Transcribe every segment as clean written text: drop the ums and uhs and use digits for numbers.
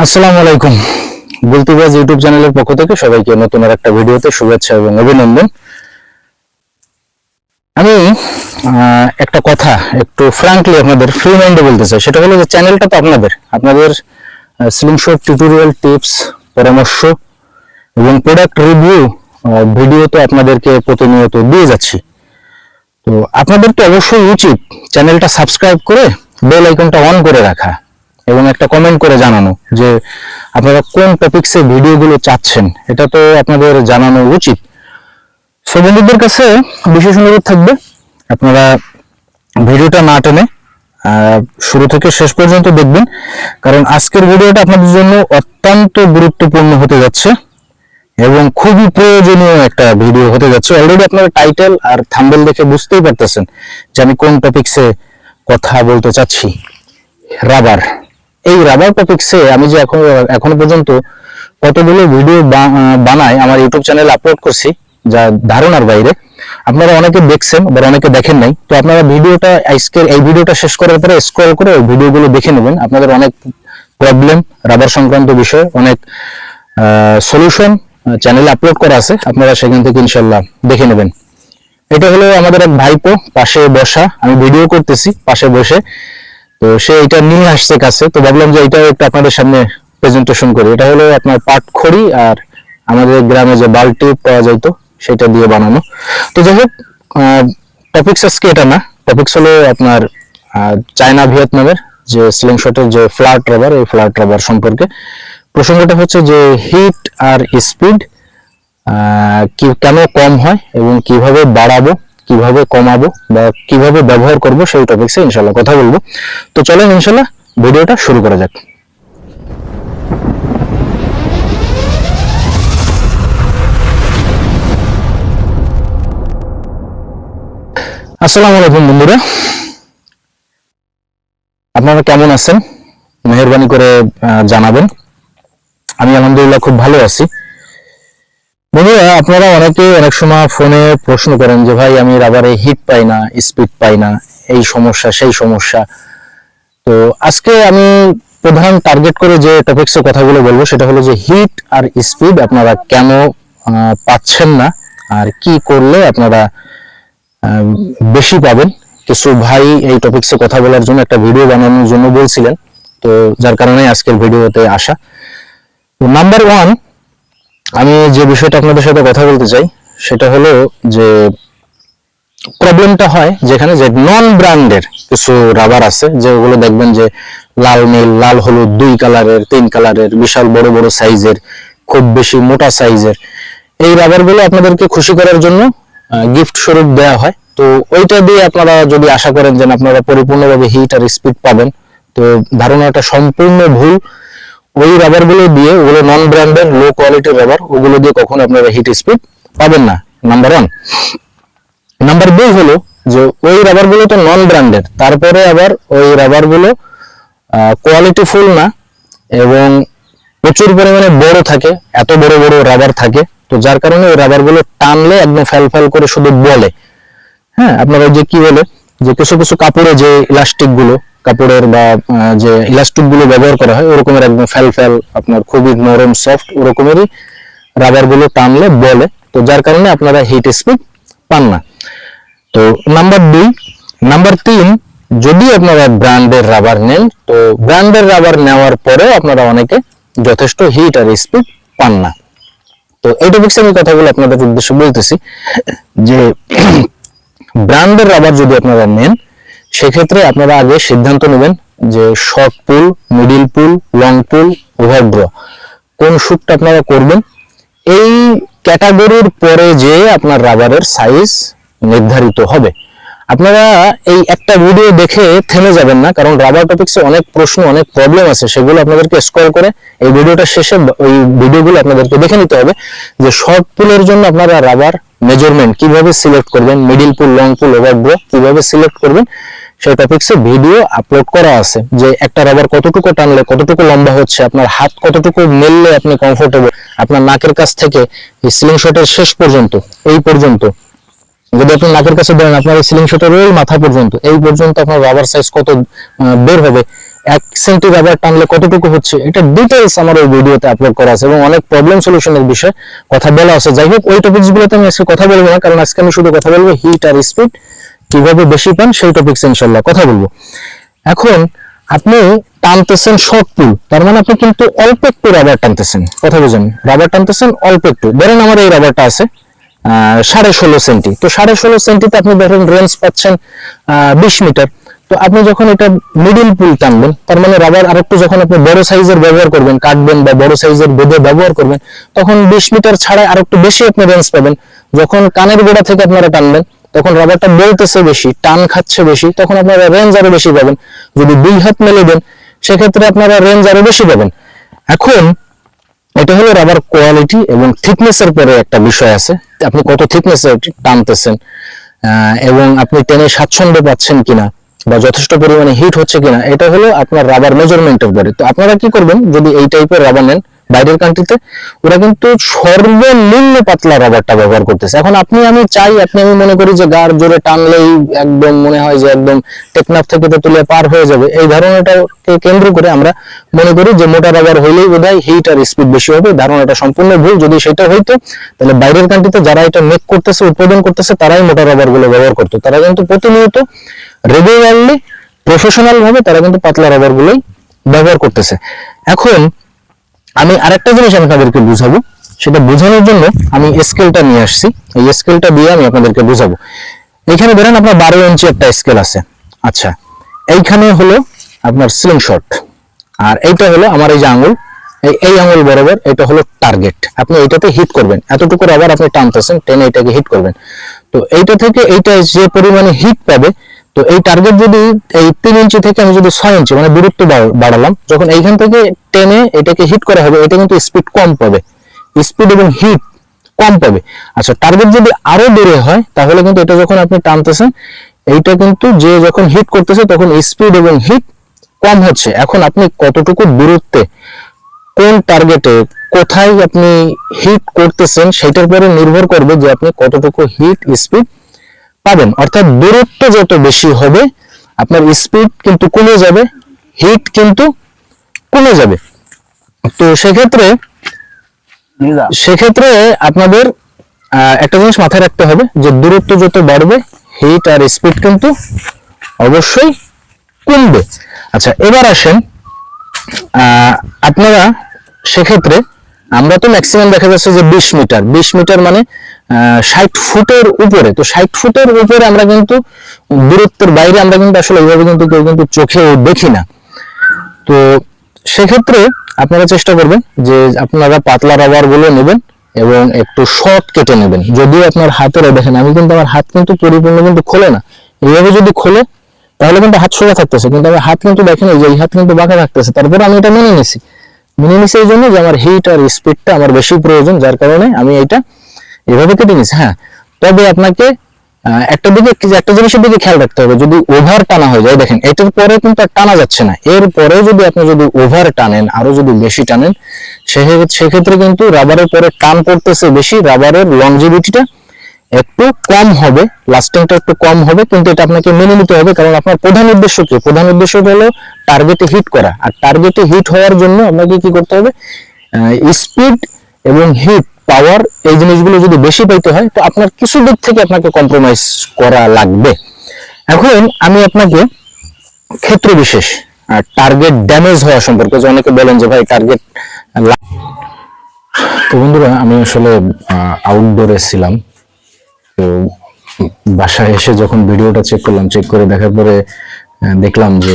আসসালামু আলাইকুম। গুলতিবাজ ইউটিউব চ্যানেলের পক্ষ থেকে সবাইকে নতুন একটা ভিডিওতে শুভেচ্ছা এবং অভিনন্দন। আমি একটা কথা একটু ফ্র্যাঙ্কলি আপনাদের ফ্রি মাইন্ডে বলতে চাই, সেটা হলো যে চ্যানেলটা তো আপনাদের স্লিংশট টিউটোরিয়াল টিপস, পরামর্শ এবং প্রোডাক্ট রিভিউ ভিডিও তো আপনাদেরকে প্রতিনিয়ত দিয়ে যাচ্ছি। তো আপনাদের তো অবশ্যই উচিত চ্যানেলটা সাবস্ক্রাইব করে বেল আইকনটা অন করে রাখা এবং একটা কমেন্ট করে জানানো যে আপনারা কোন টপিকসে ভিডিওগুলো চাচ্ছেন, এটা তো আপনাদের জানানো উচিত। সো বন্ধুদের কাছে বিশেষ অনুরোধ থাকবে আপনারা ভিডিওটা না টেনে শুরু থেকে শেষ পর্যন্ত দেখবেন, কারণ আজকের ভিডিওটা আপনাদের জন্য অত্যন্ত গুরুত্বপূর্ণ হতে যাচ্ছে এবং খুবই প্রয়োজনীয় একটা ভিডিও হতে যাচ্ছে। অলরেডি আপনারা টাইটেল আর থাম্বনেল দেখে বুঝতেই পারতেছেন যে আমি কোন টপিকসে কথা বলতে চাচ্ছি। রাবার, এই রাবার টপিকসে আমি যে এখনো পর্যন্ত কতগুলো ভিডিও বানাই আমার ইউটিউব চ্যানেলে আপলোড করছি যা ধারণার বাইরে। আপনারা অনেকে দেখছেন আবার অনেকে দেখেন নাই, তো আপনারা আজকের এই ভিডিওটা শেষ করার পরে স্ক্রল করে ওই ভিডিওগুলো দেখে নেবেন। আপনাদের অনেক প্রবলেম রাবার সংক্রান্ত বিষয়ে অনেক সলিউশন চ্যানেলে আপলোড করা আছে, আপনারা সেখান থেকে ইনশাল্লাহ দেখে নেবেন। এটা হলো আমাদের এক ভাইপো পাশে বসা, আমি ভিডিও করতেছি পাশে বসে, তো সে এটা নিয়ে আসছে কাছে, তো ভাবলাম যে এটাও একটু আপনাদের সামনে প্রেজেন্টেশন করি। এটা হলো আপনার পাটখড়ি আর আমাদের গ্রামে যে বাল্টি পাওয়া যাইতো সেটা দিয়ে বানানো। তো যাই হোক, টপিকস আজকে এটা না, টপিকস হলো আপনার চায়না ভিয়েতনামের যে স্লিংশটের যে ফ্ল্যাট রাবার, এই ফ্ল্যাট রাবার সম্পর্কে। প্রসঙ্গটা হচ্ছে যে হিট আর স্পিড কেন কম হয় এবং কিভাবে বাড়াবো, কিভাবে কমাবো বা কিভাবে ব্যবহার করব, সেই টপিকসে ইনশাল্লাহ কথা বলবো। তো চলেন ইনশাল্লাহ ভিডিওটা শুরু করা যাক। আসসালামু আলাইকুম বন্ধুরা, আপনারা কেমন আছেন মেহেরবানি করে জানাবেন। আমি আলহামদুলিল্লাহ খুব ভালো আছি। বন্ধুরা, আপনারা অনেকে অনেক সময় ফোনে প্রশ্ন করেন যে ভাই আমি রাবারে হিট পাই না, স্পিড পাই না, এই সমস্যা সেই সমস্যা। তো আজকে আমি প্রধান টার্গেট করে যে টপিকসের কথাগুলো বলবো সেটা হলো যে হিট আর স্পিড আপনারা কেন পাচ্ছেন না আর কি করলে আপনারা বেশি পাবেন। কিছু ভাই এই টপিকসে কথা বলার জন্য একটা ভিডিও বানানোর জন্য বলছিলেন, তো যার কারণে আজকের ভিডিওতে আসা। তো নাম্বার ওয়ান, আমি যে বিষয়টা আপনাদের সাথে কথা বলতে চাই সেটা হলো যে প্রবলেমটা হয় যেখানে যে নন ব্র্যান্ডের কিছু রাবার আছে, যেগুলো দেখবেন যে লাল নীল লাল হলুদ 2 কালারের 3 কালারের বিশাল বড় বড় সাইজের, খুব বেশি মোটা সাইজের। এই রাবারগুলো আপনাদেরকে খুশি করার জন্য গিফট স্বরূপ দেওয়া হয়। তো ওইটা দিয়ে আপনারা যদি আশা করেন যে আপনারা পরিপূর্ণভাবে হিট আর স্পিড পাবেন, তো ধারণাটা সম্পূর্ণ ভুল। ওই রাবারগুলো দিয়ে, ওগুলো নন ব্র্যান্ডের লো কোয়ালিটির রাবার, ওগুলো দিয়ে কখনো আপনারা হিট স্পিড পাবেন না, নাম্বার ওয়ান। নাম্বার 2 হলো যে ওই রাবারগুলো তো নন ব্র্যান্ডের, তারপরে আবার ওই রাবারগুলো কোয়ালিটি ফুল না এবং প্রচুর পরিমাণে বড় থাকে, এত বড় বড় রাবার থাকে। তো যার কারণে ওই রাবারগুলো টানলে একদম ফ্যাল করে শুধু বলে। হ্যাঁ, আপনারা যে কি বলে যে কিছু কিছু কাপড়ে যে ইলাস্টিক গুলো, কাপড়ের বা যে ইলাস্টিক গুলো ব্যবহার করা হয় ওরকমের একদম ফ্যাল আপনার খুবই নরম সফট, ওরকমেরই রাবার গুলো টানলে বলে। তো যার কারণে আপনারা হিট স্পিড পান না। তো নাম্বার 2। নাম্বার 3, যদি আপনারা ব্র্যান্ডের রাবার নেন, তো ব্র্যান্ডের রাবার নেওয়ার পরেও আপনারা অনেকে যথেষ্ট হিট আর স্পিড পান না। তো এই টপিকসে আমি কথাগুলো আপনাদের উদ্দেশ্যে বলতেছি যে ব্র্যান্ডের রাবার যদি আপনারা নেন, সেক্ষেত্রে আপনারা আগে সিদ্ধান্ত নেবেন যে শর্ট পুল, মিডিল পুল, লং পুল, ওভারড্র কোন শুটটা আপনারা করবেন। এই ক্যাটাগরির পরে যে আপনার রাবারের সাইজ নির্ধারিত হবে। আপনারা এই একটা ভিডিও দেখে থেমে যাবেন না, কারণ রাবার টপিকসে অনেক প্রশ্ন, অনেক প্রবলেম আছে, সেগুলো আপনাদেরকে স্ক্রল করে এই ভিডিওটা শেষে ওই ভিডিওগুলো আপনাদেরকে দেখে নিতে হবে যে শর্ট পুলের জন্য আপনারা রাবার মেজারমেন্ট কিভাবে সিলেক্ট করবেন, মিডিল পুল, লং পুল, ওভারড্র কিভাবে সিলেক্ট করবেন, সেই টপিকসে ভিডিও আপলোড করা আছে। যে একটা রাবার কতটুকু টানলে কতটুকু লম্বা হচ্ছে, আপনার হাত কতটুকু মেললে আপনি কমফোর্টেবল, আপনার নাকের কাছ থেকে এই স্লিংশটের শেষ পর্যন্ত, এই পর্যন্ত যদি আপনি নাকের কাছে ধরেন আপনার এই স্লিংশটের ওই মাথা পর্যন্ত, এই পর্যন্ত আপনার রাবার সাইজ কত বের হবে, 1 সেন্টি রাবার টানলে কতটুকু হচ্ছে, এটা ডিটেইলস আমার ওই ভিডিওতে আপলোড করা আছে এবং অনেক প্রবলেম সলিউশনের বিষয়ে কথা বলা আছে। যাই হোক, ওই টপিকস গুলোতে আমি আজকে কথা বলবো না, কারণ আজকে আমি শুধু কথা বলবো হিট আর স্পিড কিভাবে বেশি পান সেই টপিকস ইনশাআল্লাহ কথা বলবো। এখন আপনি টানতেছেন শর্ট পুল, তার মানে আপনি কিন্তু অল্প একটু রাবার টানতেছেন, কথা বুঝেন, রাবার টানতেছেন অল্প একটু। ধরেন আমার এই রাবারটা আছে 16.5 সেন্টি, তো 16.5 সেন্টিতে আপনি ধরেন রেঞ্জ পাচ্ছেন 20 মিটার। তো আপনি যখন এটা মিডিল পুল টানবেন, তার মানে রাবার আরেকটু যখন আপনি বড় সাইজের ব্যবহার করবেন, কাটবেন বা বড় সাইজের বেঁধে ব্যবহার করবেন, তখন 20 মিটার ছাড়া আরেকটু বেশি আপনি রেঞ্জ পাবেন। যখন কানের গোড়া থেকে আপনারা টানবেন, তখন রাবারটা বলতেছে বেশি, টান খাচ্ছে বেশি, তখন আপনারা রেঞ্জ আরো বেশি পাবেন। যদি 2 হাত মেলে দেন, সেক্ষেত্রে আপনারা রেঞ্জ আরো বেশি পাবেন। এখন এটা হলো রাবার কোয়ালিটি এবং থিকনেস এর পরে একটা বিষয় আছে, আপনি কত থিকনেসে টানতেছেন এবং আপনি টেনে স্বাচ্ছন্দ্য পাচ্ছেন কিনা বা যথেষ্ট পরিমাণে হিট হচ্ছে কিনা, এটা হলো আপনার রাবার মেজারমেন্টের পরে। তো আপনারা কি করবেন, যদি এই টাইপের রাবার নেন, বাইরের কান্ট্রিতে ওরা কিন্তু সর্বনিম্ন পাতলা রাবারটা ব্যবহার করতেছে। এখন আপনি আমি চাই, আপনি আমি মনে করি যে গার জোরে টানলেই একদম মনে হয় যে একদম টেকনাফ থেকে তেতুলিয়া পার হয়ে যাবে, এই ধারণাটাকে কেন্দ্র করে আমরা মনে করি যে মোটা রাবার হইলেই বোধহয় হিট আর স্পিড বেশি হবে। ধারণাটা সম্পূর্ণ ভুল। যদি সেটা হইতো, তাহলে বাইরের কান্ট্রিতে যারা এটা মেক করতেছে, উৎপাদন করতেছে, তারাই মোটা রাবার গুলো ব্যবহার করতো। তারা কিন্তু প্রতিনিয়ত রেগুলারলি প্রফেশনাল ভাবে তারা কিন্তু পাতলা রাবার গুলোই ব্যবহার করতেছে। এখন আমি আরেকটা জিনিস আপনাদেরকে বুঝাবো, সেটা বোঝানোর জন্য আমি স্কেলটা নিয়ে আসছি। এই স্কেলটা দিয়ে আমি আপনাদেরকে বুঝাবো। এখানে ধরেন আপনার 12 ইঞ্চি একটা স্কেল আছে। আচ্ছা, এইখানে হলো আপনার স্লিং শট, আর এইটা হলো আমার এই যে আঙুল, এই আঙুল বরাবর এটা হলো টার্গেট। আপনি এইটাতে হিট করবেন, এতটুকু রাবার আপনি টানতেছেন, টেনে এটাকে হিট করবেন। তো এইটা থেকে এইটা যে পরিমাণে হিট পাবে, তো এই টার্গেট যদি এই 3 ইঞ্চি থেকে আমি যদি 6 ইঞ্চি মানে দূরত্ব বাড়ালাম, যখন এইখান থেকে টেনে এটাকে হিট করা হবে, এটা কিন্তু স্পিড কম পাবে, স্পিড এবং হিট কম পাবে। আচ্ছা, টার্গেট যদি আরো দূরে হয়, তাহলে কিন্তু এটা যখন আপনি টানতেছেন, এইটা কিন্তু যে যখন হিট করতেছে তখন স্পিড এবং হিট কম হচ্ছে। এখন আপনি কতটুকু দূরত্বে কোন টার্গেটে কোথায় আপনি হিট করতেছেন, সেটার উপরে নির্ভর করবে যে আপনি কতটুকু হিট স্পিড পাবেন। অর্থাৎ দূরত্ব যত বেশি হবে, আপনার স্পিড কিন্তু কমে যাবে, হিট কিন্তু কমে যাবে। তো সেক্ষেত্রে আপনাদের একটা জিনিস মাথায় রাখতে হবে যে দূরত্ব যত বাড়বে, হিট আর স্পিড কিন্তু অবশ্যই কমবে। আচ্ছা, এবার আসেন আপনারা সেক্ষেত্রে, আমরা তো ম্যাক্সিমাম দেখা যাচ্ছে যে 20 মিটার মানে 60 ফুটের উপরে। তো 60 ফুটের উপরে আমরা কিন্তু দূরত্বের বাইরে আমরা কিন্তু আসলে এইভাবে কিন্তু কেউ কিন্তু চোখে দেখি না। তো সেক্ষেত্রে আপনারা চেষ্টা করবেন যে আপনারা পাতলা রাবার গুলো নেবেন এবং একটু শর্ট কেটে নেবেন। যদিও আপনার হাতের, দেখেন আমি কিন্তু আমার হাত কিন্তু পরিপূর্ণ কিন্তু খোলে না, এইভাবে যদি খোলে তাহলে কিন্তু হাত সোজা থাকতেছে, কিন্তু আমার হাত কিন্তু দেখেন এই যে এই হাত কিন্তু বাঁকা থাকতেছে। তারপরে আমি এটা মেনে নিছি এই জন্য যে আমার হিট আর স্পিডটা আমার বেশি প্রয়োজন, যার কারণে আমি এটা এভাবে কেটে নিছি। হ্যাঁ, তবে আপনাকে একটা জিনিসের দিকে খেয়াল রাখতে হবে, যদি ওভার টানা হয়ে যায়, দেখেন এটার পরে কিন্তু আর টানা যাচ্ছে না, এর পরে যদি আপনি ওভার টানেন, আরো যদি বেশি টানেন, সেক্ষেত্রে কিন্তু রাবারের পরে টান পড়তেছে বেশি, রাবারের লংজিভিটিটা একটু কম হবে, লাস্টিংটা একটু কম হবে। কিন্তু এটা আপনাকে মেনে নিতে হবে, কারণ আপনার প্রধান উদ্দেশ্য কি? প্রধান উদ্দেশ্য হলো টার্গেটে হিট করা। আর টার্গেটে হিট হওয়ার জন্য আপনাকে কি করতে হবে? স্পিড এবং হিট পাওয়ার, এই জিনিসগুলো যদি বেশি পাইতে হয়, তো আপনার কিছু দিক থেকে আপনাকে কম্প্রোমাইজ করা লাগবে। এখন আমি আপনাকে ক্ষেত্র বিশেষ টার্গেট ড্যামেজ হওয়া সম্পর্কে, যে অনেকে বলেন যে ভাই টার্গেট, তো বন্ধুরা আমি আসলে আউটডোরে ছিলাম, তো বাসায় এসে যখন ভিডিওটা চেক করলাম, চেক করে দেখার পরে দেখলাম যে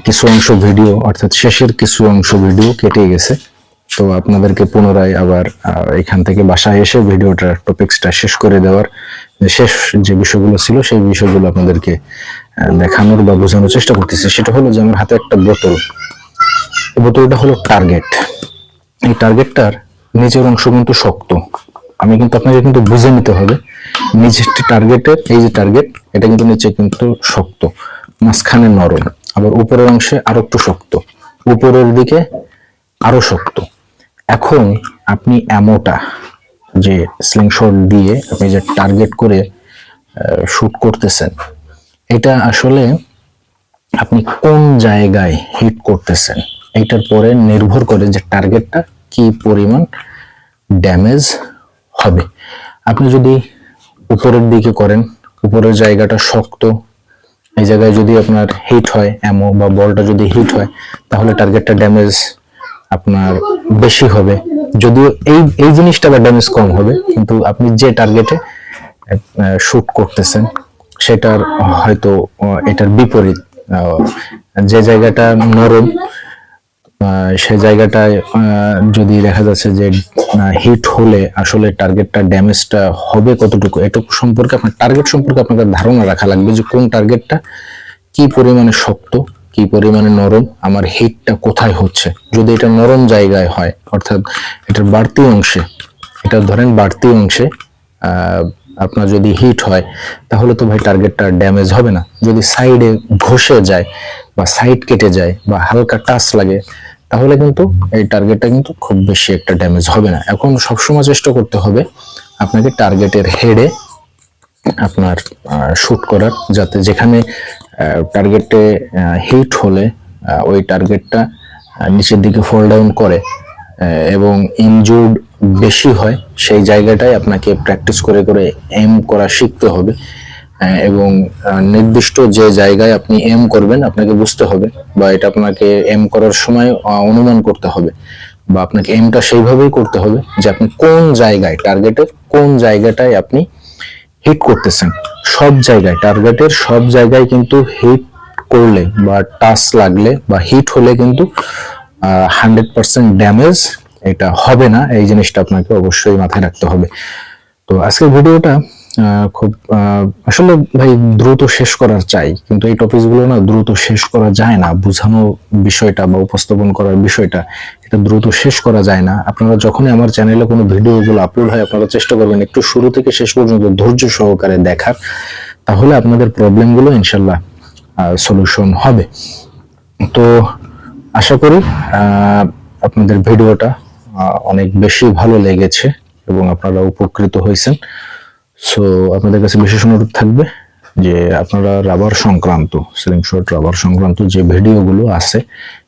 কিছু অংশ ভিডিও, অর্থাৎ শেষের কিছু অংশ ভিডিও কেটে গেছে। তো আপনাদেরকে পুনরায় আবার এখান থেকে বাসায় এসে ভিডিওটার টপিকসটা শেষ করে দেওয়ার, শেষ যে বিষয়গুলো ছিল সেই বিষয়গুলো আপনাদেরকে দেখানোর বা বোঝানোর চেষ্টা করতেছি। সেটা হলো যে আমার হাতে একটা বোতল, এই বোতলটা হলো টার্গেট। এই টার্গেটটার নিচের অংশ কিন্তু শক্ত, আমি কিন্তু আপনাকে কিন্তু বুঝে নিতে হবে। নিচের টার্গেটের এই যে টার্গেট, এটা কিন্তু নিচে কিন্তু শক্ত, মাঝখানে নরম, আবার উপরের অংশে আরো একটু শক্ত, উপরের দিকে আরো শক্ত। এখন আপনি অ্যামোটা যে স্লিংশট দিয়ে আপনি যে টার্গেট করে শুট করতেছেন, এটা আসলে আপনি কোন জায়গায় হিট করতেছেন এইটার পরে নির্ভর করে যে টার্গেটটা কি পরিমাণ ড্যামেজ হবে। আপনি যদি উপরের দিকে করেন, উপরের জায়গাটা শক্ত, এই জায়গায় যদি আপনার হিট হয় অ্যামো বা বলটা যদি হিট হয়, তাহলে টার্গেটটা ড্যামেজ আপনার বেশি হবে। যদিও এই এই জিনিসটা বা ড্যামেজ কম হবে, কিন্তু আপনি যে টার্গেটে শুট করতেছেন সেটার হয়তো এটার বিপরীত। যে জায়গাটা নরম সেই জায়গাটায় যদি দেখা যাচ্ছে যে হিট হলে আসলে টার্গেটটা ড্যামেজটা হবে কতটুকু, এটুকু সম্পর্কে আপনার টার্গেট সম্পর্কে আপনাদের ধারণা রাখা লাগবে যে কোন টার্গেটটা কি পরিমাণে শক্ত, কি পরিমাণে নরম, আমার হিটটা কোথায় হচ্ছে। যদি এটা নরম জায়গায় হয়, অর্থাৎ এটার বাড়তি অংশে, এটা ধরেন বাড়তি অংশে আপনার যদি হিট হয়, তাহলে তো ভাই টার্গেটটা ড্যামেজ হবে না। যদি সাইডে ঘষে যায় বা সাইড কেটে যায় বা হালকা টাচ লাগে, তাহলে কিন্তু এই টার্গেটটা কিন্তু খুব বেশি একটা ড্যামেজ হবে না। এখন সবসময় চেষ্টা করতে হবে আপনাকে টার্গেটের হেডে আপনার শুট করার, যাতে যেখানে টার্গেটে হিট হলে ওই টার্গেটটা নিচের দিকে ফল ডাউন করে এবং ইনজুর্ড বেশি হয়, সেই জায়গাটায় আপনাকে প্র্যাকটিস করে করে এম করা শিখতে হবে। এবং নির্দিষ্ট যে জায়গায় আপনি এম করবেন আপনাকে বুঝতে হবে, বা এটা আপনাকে এম করার সময় অনুমান করতে হবে, বা আপনাকে এমটা সেইভাবেই করতে হবে যে আপনি কোন জায়গায়, টার্গেটের কোন জায়গাটায় আপনি হিট করতেছেন। সব জায়গায়, টার্গেটের সব জায়গায় কিন্তু হিট করলে বা টাচ লাগলে বা হিট হলে কিন্তু 100% ড্যামেজ এটা হবে না। এই জিনিসটা আপনাকে অবশ্যই মাথায় রাখতে হবে। তো আজকের ভিডিওটা খুব আসলে ভাই দ্রুত শেষ করার চাই, কিন্তু এই টপিকগুলো না দ্রুত শেষ করা যায় না। বোঝানো বিষয়টা বা উপস্থাপন করার বিষয়টা, এটা দ্রুত শেষ করা যায় না। আপনারা যখনই আমার চ্যানেলে কোনো ভিডিওগুলো আপলোড হয়, আপনারা চেষ্টা করবেন একটু শুরু থেকে শেষ পর্যন্ত ধৈর্য সহকারে দেখার, তাহলে আপনাদের প্রবলেমগুলো ইনশাল্লাহ সলিউশন হবে। তো আশা করি আপনাদের ভিডিওটা অনেক বেশি ভালো লেগেছে এবং আপনারা উপকৃত হয়েছেন। সো আপনাদের কাছে বিশেষ অনুরোধ থাকবে যে আপনারা রাবার সংক্রান্ত, সিলিং শর্ট রাবার সংক্রান্ত যে ভিডিওগুলো আছে,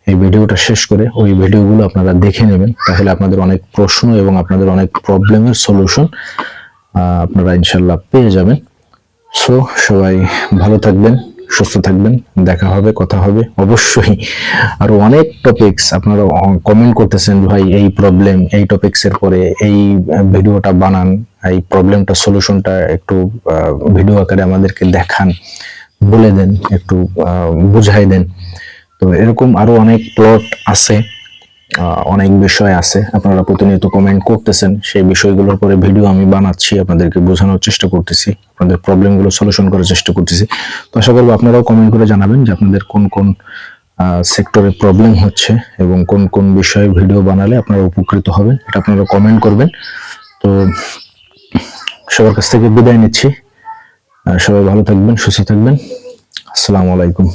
এই ভিডিওটা শেষ করে ওই ভিডিওগুলো আপনারা দেখে নেবেন, তাহলে আপনাদের অনেক প্রশ্ন এবং আপনাদের অনেক প্রবলেমের সলিউশন আপনারা ইনশাল্লাহ পেয়ে যাবেন। সো সবাই ভালো থাকবেন, সুস্থ থাকবেন, দেখা হবে, কথা হবে অবশ্যই। আরো অনেক টপিকস আপনারা কমেন্ট করতেছেন, ভাই এই প্রবলেম, এই টপিকস এর পরে এই ভিডিওটা বানান, এই প্রবলেমটা সলিউশনটা একটু ভিডিও আকারে আমাদেরকে দেখান, বলে দেন, একটু বুঝাই দেন। তো এরকম আরো অনেক প্লট আছে, অনেক বিষয় আছে, আপনারা প্রতিনিয়ত কমেন্ট করতেছেন, সেই বিষয়গুলোর পরে ভিডিও আমি বানাচ্ছি, আপনাদেরকে বোঝানোর চেষ্টা করতেছি, আপনাদের প্রবলেমগুলো সলিউশন করার চেষ্টা করতেছি। তো আশা করবো আপনারাও কমেন্ট করে জানাবেন যে আপনাদের কোন কোন সেক্টরে প্রবলেম হচ্ছে এবং কোন কোন বিষয়ে ভিডিও বানালে আপনারা উপকৃত হবেন, এটা আপনারা কমেন্ট করবেন। তো সবার কাছ থেকে বিদায় নিচ্ছি, সবাই ভালো থাকবেন, সুস্থ থাকবেন। আসসালামু আলাইকুম।